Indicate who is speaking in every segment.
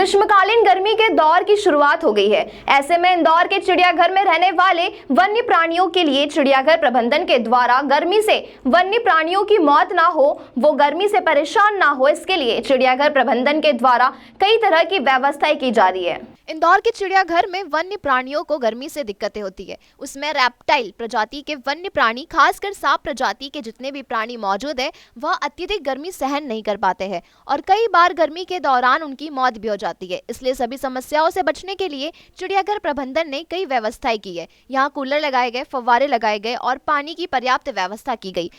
Speaker 1: ग्रीष्मकालीन गर्मी के दौर की शुरुआत हो गई है। ऐसे में इंदौर के चिड़ियाघर में रहने वाले वन्य प्राणियों के लिए चिड़ियाघर प्रबंधन के द्वारा गर्मी से वन्य प्राणियों की मौत ना हो, वो गर्मी से परेशान ना हो, इसके लिए चिड़ियाघर प्रबंधन के द्वारा कई तरह की व्यवस्थाएं की जा रही है। इंदौर के चिड़ियाघर में वन्य प्राणियों को गर्मी से दिक्कतें होती है। उसमें रेप्टाइल प्रजाति के वन्य प्राणी, खासकर सांप प्रजाति के जितने भी प्राणी मौजूद है, वह अत्यधिक गर्मी सहन नहीं कर पाते हैं और कई बार गर्मी के दौरान उनकी मौत भी हो जाती है। इसलिए सभी समस्याओं से बचने के लिए चिड़ियाघर प्रबंधन ने कई व्यवस्थाएं की है। यहाँ कूलर लगाए गए, फव्वारे लगाए गए और पानी की पर्याप्त व्यवस्था की गई।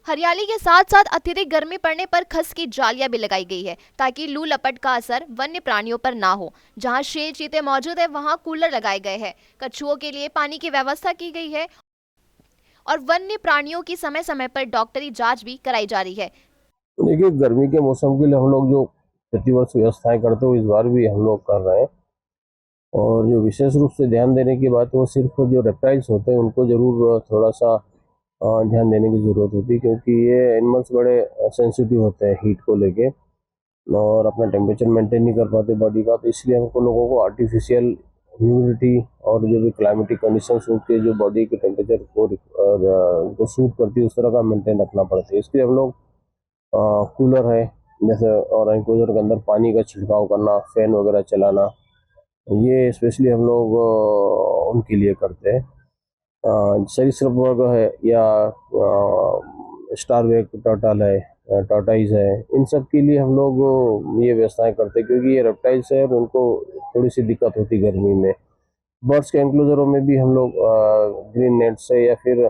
Speaker 1: हरियाली के साथ साथ अत्यधिक गर्मी पड़ने पर खस की जालियां भी लगाई गई है ताकि लू लपट का असर वन्य प्राणियों पर ना हो। जहां शेर चीते मौजूद है, वहां कूलर लगाए गए हैं। कछुओं के लिए पानी की व्यवस्था की गई है और वन्य प्राणियों की समय समय पर डॉक्टरी जांच भी कराई जा रही है।
Speaker 2: देखिए, गर्मी के मौसम के लिए हम लोग जो प्रतिवर्ष व्यवस्थाएं करते हो, इस बार भी हम लोग कर रहे हैं। और जो विशेष रूप से ध्यान देने की बात है, वो सिर्फ जो रेप्टाइल्स होते हैं उनको जरूर थोड़ा सा ध्यान देने की ज़रूरत होती है, क्योंकि ये एनिमल्स बड़े सेंसिटिव होते हैं हीट को लेके और अपना टेम्परेचर मेंटेन नहीं कर पाते बॉडी का। तो इसलिए हमको लोगों को आर्टिफिशियल ह्यूमिडिटी और जो भी क्लाइमेटिक कंडीशंस होती है, जो बॉडी के टेम्परेचर को सूट करती है, उस तरह का मेंटेन रखना पड़ता है। इसलिए हम लोग कूलर है जैसे, और एनक्लोजर के अंदर पानी का छिड़काव करना, फैन वगैरह चलाना, ये स्पेशली हम लोग उनके लिए करते हैं। सरीसृप वर्ग है या स्टारबैक टर्टल है, टर्टाइज है, इन सब के लिए हम लोग ये व्यवस्थाएं करते हैं, क्योंकि ये रेप्टाइल्स है और उनको थोड़ी सी दिक्कत होती है गर्मी में। बर्ड्स के एनक्लोजरों में भी हम लोग ग्रीन नेट से या फिर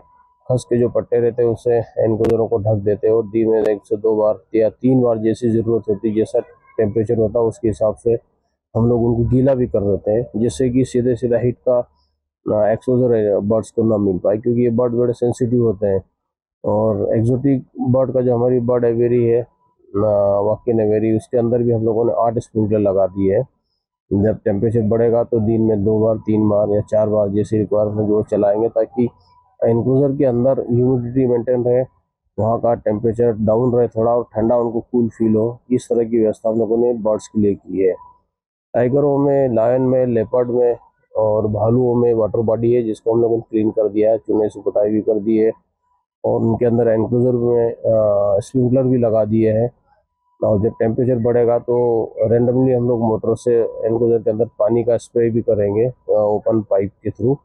Speaker 2: खस के जो पट्टे रहते हैं उससे एनक्लोजरों को ढक देते हैं और दिन में 1 से 2 बार या 3 बार जैसी ज़रूरत होती है, जैसा टेम्परेचर होता है उसके हिसाब से हम लोग उनको गीला भी कर देते हैं, जिससे कि सीधे सीधा हीट का एक्सपोजर बर्ड्स को ना मिल पाए, क्योंकि ये बर्ड बड़े सेंसिटिव होते हैं। और एक्जोटिक बर्ड का जो हमारी बर्ड एवेरी है, वाक्यन एवेरी, उसके अंदर भी हम लोगों ने 8 स्प्रिंकलर लगा दिए हैं। जब टेम्परेचर बढ़ेगा तो दिन में 2 बार 3 बार या 4 बार जैसी रिक्वायरमेंट वो चलाएंगे, ताकि एनक्लोजर के अंदर ह्यूमिडिटी मेंटेन रहे, वहाँ का टेम्परेचर डाउन रहे थोड़ा और ठंडा उनको कूल फील हो। इस तरह की व्यवस्था हम लोगों ने बर्ड्स के लिए की है। टाइगरों में, लायन में, लेपर्ड में और भालुओं में वाटर बॉडी है, जिसको हम लोगों ने क्लीन कर दिया है, चूने से पुताई भी कर दी है और उनके अंदर एनक्लोजर में स्प्रिंकलर भी लगा दिए हैं। और जब टेम्परेचर बढ़ेगा तो रेंडमली हम लोग मोटर से एनक्लोजर के अंदर पानी का स्प्रे भी करेंगे ओपन पाइप के थ्रू,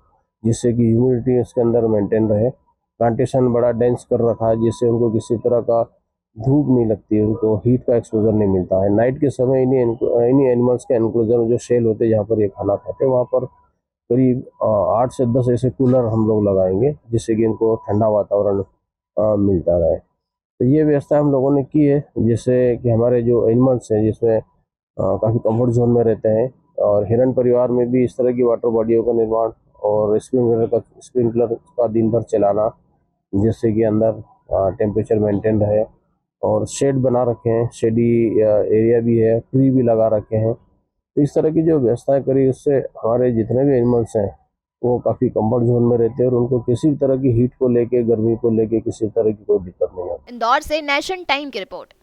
Speaker 2: जिससे कि ह्यूमिडिटी उसके अंदर मेंटेन रहे। प्लांटेशन बड़ा डेंस कर रखा है, जिससे उनको किसी तरह का धूप नहीं लगती है, उनको हीट का एक्सपोजर नहीं मिलता है। नाइट के समय इन्हीं एनिमल्स के एनक्लोजर में जो शेल होते हैं, जहाँ पर ये खाना खाते हैं, वहाँ पर करीब 8 से 10 ऐसे कूलर हम लोग लगाएंगे, जिससे कि इनको ठंडा वातावरण मिलता रहे। तो ये व्यवस्था हम लोगों ने की है, जिससे कि हमारे जो एनिमल्स हैं, जिसमें काफ़ी कंफर्ट जोन में रहते हैं। और हिरन परिवार में भी इस तरह की वाटर बॉडियों का निर्माण और स्प्रिंकलर का दिन भर चलाना, जिससे कि अंदर टेम्परेचर मेंटेन रहे। और शेड बना रखे हैं, शेडी एरिया भी है, ट्री भी लगा रखे हैं। तो इस तरह की जो व्यवस्थाएं करी, उससे हमारे जितने भी एनिमल्स हैं वो काफ़ी कंफर्ट जोन में रहते हैं और उनको किसी भी तरह की हीट को लेके, गर्मी को लेके किसी तरह की कोई दिक्कत नहीं है।
Speaker 1: इंदौर से नेशन टाइम की रिपोर्ट।